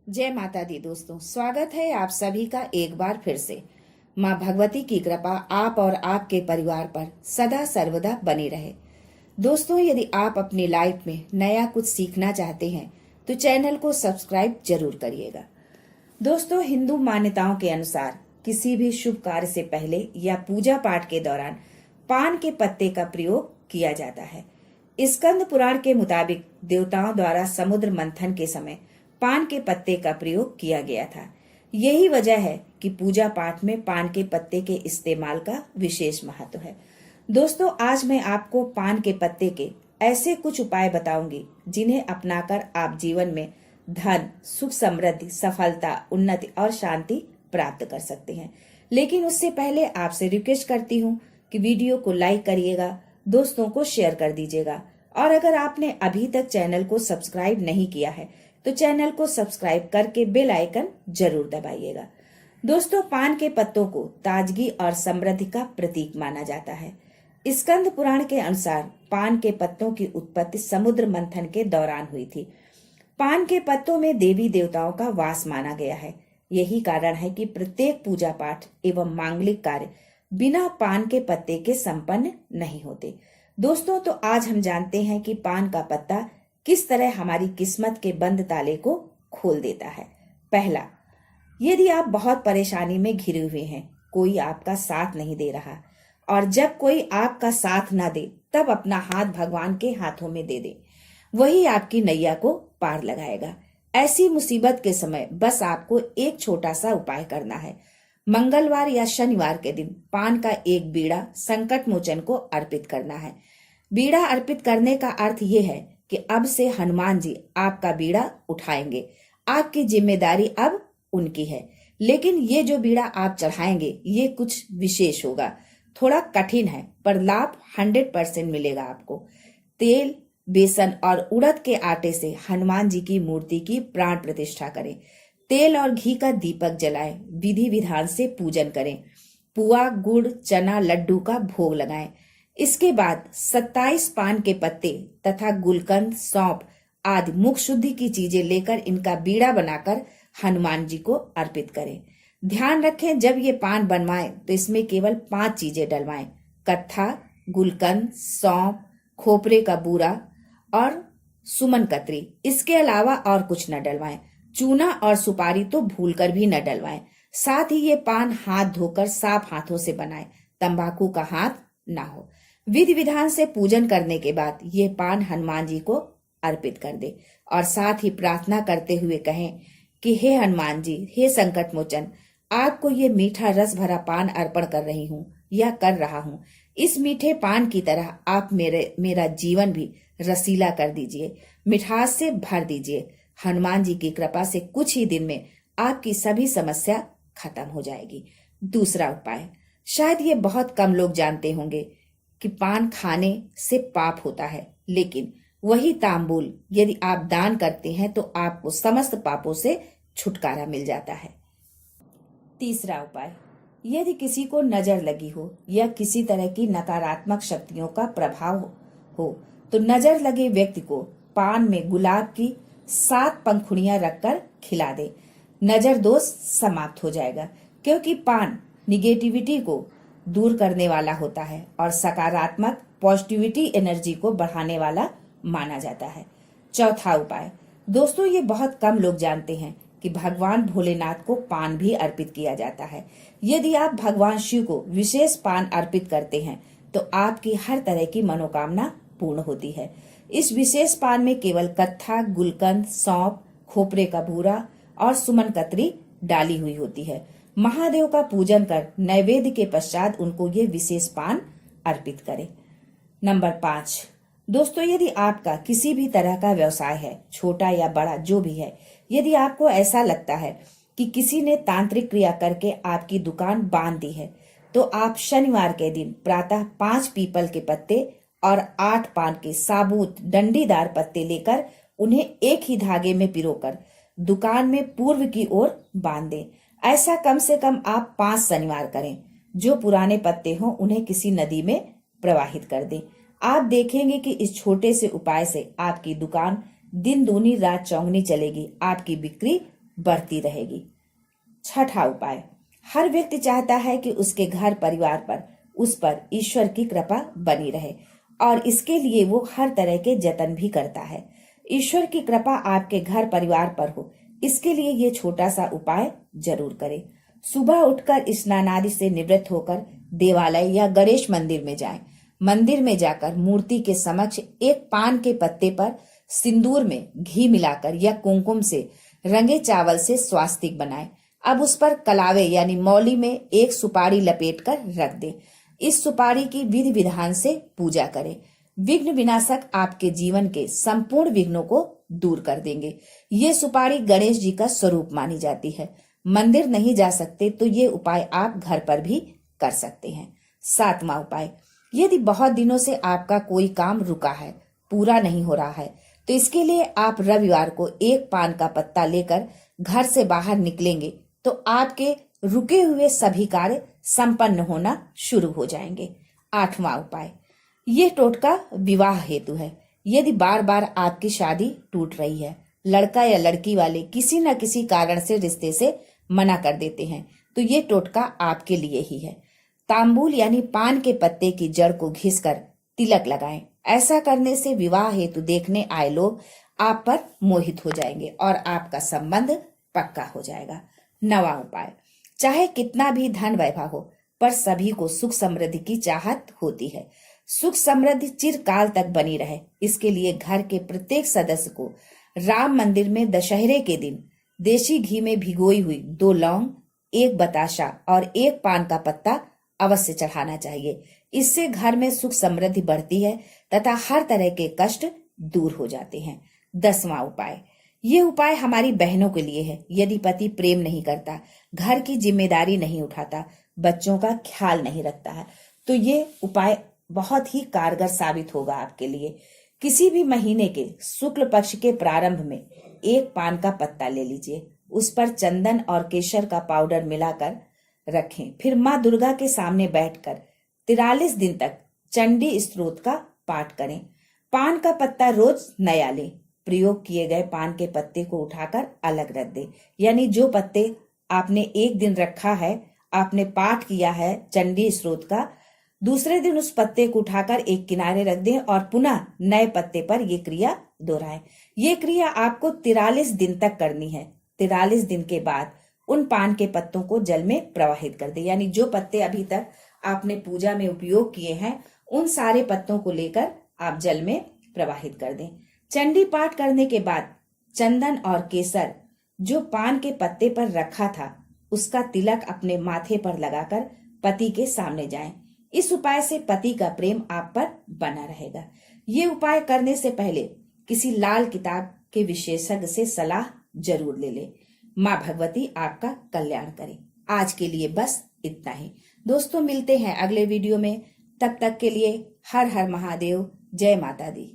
जय माता दी दोस्तों, स्वागत है आप सभी का एक बार फिर से। माँ भगवती की कृपा आप और आपके परिवार पर सदा सर्वदा बनी रहे। दोस्तों, यदि आप अपनी लाइफ में नया कुछ सीखना चाहते हैं तो चैनल को सब्सक्राइब जरूर करिएगा। दोस्तों, हिंदू मान्यताओं के अनुसार किसी भी शुभ कार्य से पहले या पूजा पाठ के दौरान पान के पत्ते का प्रयोग किया जाता है। स्कंद पुराण के मुताबिक देवताओं द्वारा समुद्र मंथन के समय पान के पत्ते का प्रयोग किया गया था। यही वजह है कि पूजा पाठ में पान के पत्ते के इस्तेमाल का विशेष महत्व है। दोस्तों, आज मैं आपको पान के पत्ते के ऐसे कुछ उपाय बताऊंगी जिन्हें अपनाकर आप जीवन में धन, सुख, समृद्धि, सफलता, उन्नति और शांति प्राप्त कर सकते हैं। लेकिन उससे पहले आपसे रिक्वेस्ट करती हूँ कि वीडियो को लाइक करिएगा, दोस्तों को शेयर कर दीजिएगा और अगर आपने अभी तक चैनल को सब्सक्राइब नहीं किया है तो चैनल को सब्सक्राइब करके बेल आइकन जरूर दबाइएगा। दोस्तों, पान के पत्तों को ताजगी और समृद्धि का प्रतीक माना जाता है। स्कंद पुराण के अनुसार पान के पत्तों की उत्पत्ति समुद्र मंथन के दौरान हुई थी। पान के पत्तों में देवी देवताओं का वास माना गया है। यही कारण है कि प्रत्येक पूजा पाठ एवं मांगलिक कार्य बिना पान के पत्ते के संपन्न नहीं होते। दोस्तों, तो आज हम जानते हैं कि पान का पत्ता किस तरह हमारी किस्मत के बंद ताले को खोल देता है। पहला, यदि आप बहुत परेशानी में घिरे हुए हैं, कोई आपका साथ नहीं दे रहा और जब कोई आपका साथ ना दे तब अपना हाथ भगवान के हाथों में दे दे, वही आपकी नैया को पार लगाएगा। ऐसी मुसीबत के समय बस आपको एक छोटा सा उपाय करना है। मंगलवार या शनिवार के दिन पान का एक बीड़ा संकट मोचन को अर्पित करना है। बीड़ा अर्पित करने का अर्थ ये है कि अब से हनुमान जी आपका बीड़ा उठाएंगे। आपकी जिम्मेदारी अब उनकी है। लेकिन ये जो बीड़ा आप चढ़ाएंगे ये कुछ विशेष होगा, थोड़ा कठिन है पर लाभ 100% मिलेगा आपको। तेल, बेसन और उड़द के आटे से हनुमान जी की मूर्ति की प्राण प्रतिष्ठा करें। तेल और घी का दीपक जलाएं, विधि विधान से पूजन करें। पुआ, गुड़, चना, लड्डू का भोग लगाएं। इसके बाद 27 पान के पत्ते तथा गुलकंद, सौंफ आदि मुख शुद्धि की चीजें लेकर इनका बीड़ा बनाकर हनुमान जी को अर्पित करें। ध्यान रखें, जब ये पान बनवाएं तो इसमें केवल 5 चीजें डलवाएं: कत्था, गुलकंद, सौंफ, खोपरे का बूरा और सुमन कतरी। इसके अलावा और कुछ न डलवाएं। चूना और सुपारी तो भूलकर भी न डलवाएं। साथ ही ये पान हाथ धोकर साफ हाथों से बनाएं, तंबाकू का हाथ ना हो। विधि विधान से पूजन करने के बाद ये पान हनुमान जी को अर्पित कर दे और साथ ही प्रार्थना करते हुए कहें कि हे हनुमान जी, हे संकट मोचन, आपको ये मीठा रस भरा पान अर्पण कर रही हूँ या कर रहा हूँ। इस मीठे पान की तरह आप मेरा जीवन भी रसीला कर दीजिए, मिठास से भर दीजिए। हनुमान जी की कृपा से कुछ ही दिन में आपकी सभी समस्या खत्म हो जाएगी। दूसरा उपाय, शायद ये बहुत कम लोग जानते होंगे कि पान खाने से पाप होता है, लेकिन वही तांबूल यदि आप दान करते हैं तो आपको समस्त पापों से छुटकारा मिल जाता है। तीसरा उपाय, यदि किसी को नजर लगी हो या किसी तरह की नकारात्मक शक्तियों का प्रभाव हो तो नजर लगे व्यक्ति को पान में गुलाब की 7 पंखुड़ियां रखकर खिला दे। नजर दोष समाप्त हो जाएगा, क्योंकि पान निगेटिविटी को दूर करने वाला होता है और सकारात्मक पॉजिटिविटी एनर्जी को बढ़ाने वाला माना जाता है। चौथा उपाय, दोस्तों, ये बहुत कम लोग जानते हैं कि भगवान भोलेनाथ को पान भी अर्पित किया जाता है। यदि आप भगवान शिव को विशेष पान अर्पित करते हैं तो आपकी हर तरह की मनोकामना पूर्ण होती है। इस विशेष पान में केवल कत्था, गुलकंद, सौंफ, खोपरे का भूरा और सुमन कतरी डाली हुई होती है। महादेव का पूजन कर नैवेद्य के पश्चात उनको ये विशेष पान अर्पित करें। नंबर 5, दोस्तों, यदि आपका किसी भी तरह का व्यवसाय है, छोटा या बड़ा जो भी है, यदि आपको ऐसा लगता है कि किसी ने तांत्रिक क्रिया करके आपकी दुकान बांध दी है तो आप शनिवार के दिन प्रातः 5 पीपल के पत्ते और 8 पान के साबुत डंडीदार पत्ते लेकर उन्हें एक ही धागे में पिरोकर दुकान में पूर्व की ओर बांध दें। ऐसा कम से कम आप 5 शनिवार करें। जो पुराने पत्ते हों उन्हें किसी नदी में प्रवाहित कर दें। आप देखेंगे कि इस छोटे से उपाय से आपकी दुकान दिन दूनी रात चौगनी चलेगी, आपकी बिक्री बढ़ती रहेगी। छठा उपाय, हर व्यक्ति चाहता है कि उसके घर परिवार पर उस पर ईश्वर की कृपा बनी रहे और इसके लिए वो हर तरह के जतन भी करता है। ईश्वर की कृपा आपके घर परिवार पर हो, इसके लिए ये छोटा सा उपाय जरूर करें। सुबह उठकर स्नान आदि से निवृत्त होकर देवालय या गणेश मंदिर में जाएं। मंदिर में जाकर मूर्ति के समक्ष एक पान के पत्ते पर सिंदूर में घी मिलाकर या कुमकुम से रंगे चावल से स्वास्तिक बनाएं। अब उस पर कलावे यानी मौली में एक सुपारी लपेटकर रख दें। इस सुपारी की विधि विधान से पूजा करें। विघ्न विनाशक आपके जीवन के संपूर्ण विघ्नों को दूर कर देंगे। ये सुपारी गणेश जी का स्वरूप मानी जाती है। मंदिर नहीं जा सकते तो ये उपाय आप घर पर भी कर सकते हैं। सातवां उपाय, यदि बहुत दिनों से आपका कोई काम रुका है, पूरा नहीं हो रहा है, तो इसके लिए आप रविवार को एक पान का पत्ता लेकर घर से बाहर निकलेंगे तो आपके रुके हुए सभी कार्य संपन्न होना शुरू हो जाएंगे। आठवां उपाय, ये टोटका विवाह हेतु है। यदि बार बार आपकी शादी टूट रही है, लड़का या लड़की वाले किसी न किसी कारण से रिश्ते से मना कर देते हैं, तो ये टोटका आपके लिए ही है। तांबूल यानी पान के पत्ते की जड़ को घिसकर तिलक लगाएं। ऐसा करने से विवाह हेतु देखने आए लोग आप पर मोहित हो जाएंगे और आपका संबंध पक्का हो जाएगा। नवा उपाय, चाहे कितना भी धन वैभव हो, पर सभी को सुख समृद्धि की चाहत होती है। सुख समृद्धि चिरकाल तक बनी रहे, इसके लिए घर के प्रत्येक सदस्य को राम मंदिर में दशहरे के दिन देशी घी में भिगोई हुई 2 लौंग, 1 बताशा और 1 पान का पत्ता अवश्य चढ़ाना चाहिए। इससे घर में सुख समृद्धि बढ़ती है तथा हर तरह के कष्ट दूर हो जाते हैं। 10वां उपाय, ये उपाय हमारी बहनों के लिए है। यदि पति प्रेम नहीं करता, घर की जिम्मेदारी नहीं उठाता, बच्चों का ख्याल नहीं रखता है, तो ये उपाय बहुत ही कारगर साबित होगा आपके लिए। किसी भी महीने के शुक्ल पक्ष के प्रारंभ में 1 पान का पत्ता ले लीजिए, उस पर चंदन और केसर का पाउडर मिलाकर रखें। फिर माँ दुर्गा के सामने बैठकर 43 दिन तक चंडी स्तोत्र का पाठ करें। पान का पत्ता रोज नया लें। प्रयोग किए गए पान के पत्ते को उठाकर अलग रख दें। यानी जो पत्ते आपने एक दिन रखा है, आपने पाठ किया है चंडी स्तोत्र का, दूसरे दिन उस पत्ते को उठाकर एक किनारे रख दें और पुनः नए पत्ते पर ये क्रिया दोहराएं। ये क्रिया आपको 43 दिन तक करनी है। 43 दिन के बाद उन पान के पत्तों को जल में प्रवाहित कर दें। यानी जो पत्ते अभी तक आपने पूजा में उपयोग किए हैं, उन सारे पत्तों को लेकर आप जल में प्रवाहित कर दें। चंडी पाठ करने के बाद चंदन और केसर जो पान के पत्ते पर रखा था, उसका तिलक अपने माथे पर लगाकर पति के सामने जाएं। इस उपाय से पति का प्रेम आप पर बना रहेगा। ये उपाय करने से पहले किसी लाल किताब के विशेषज्ञ से सलाह जरूर ले लें। माँ भगवती आपका कल्याण करे। आज के लिए बस इतना ही दोस्तों, मिलते हैं अगले वीडियो में। तब तक के लिए हर हर महादेव, जय माता दी।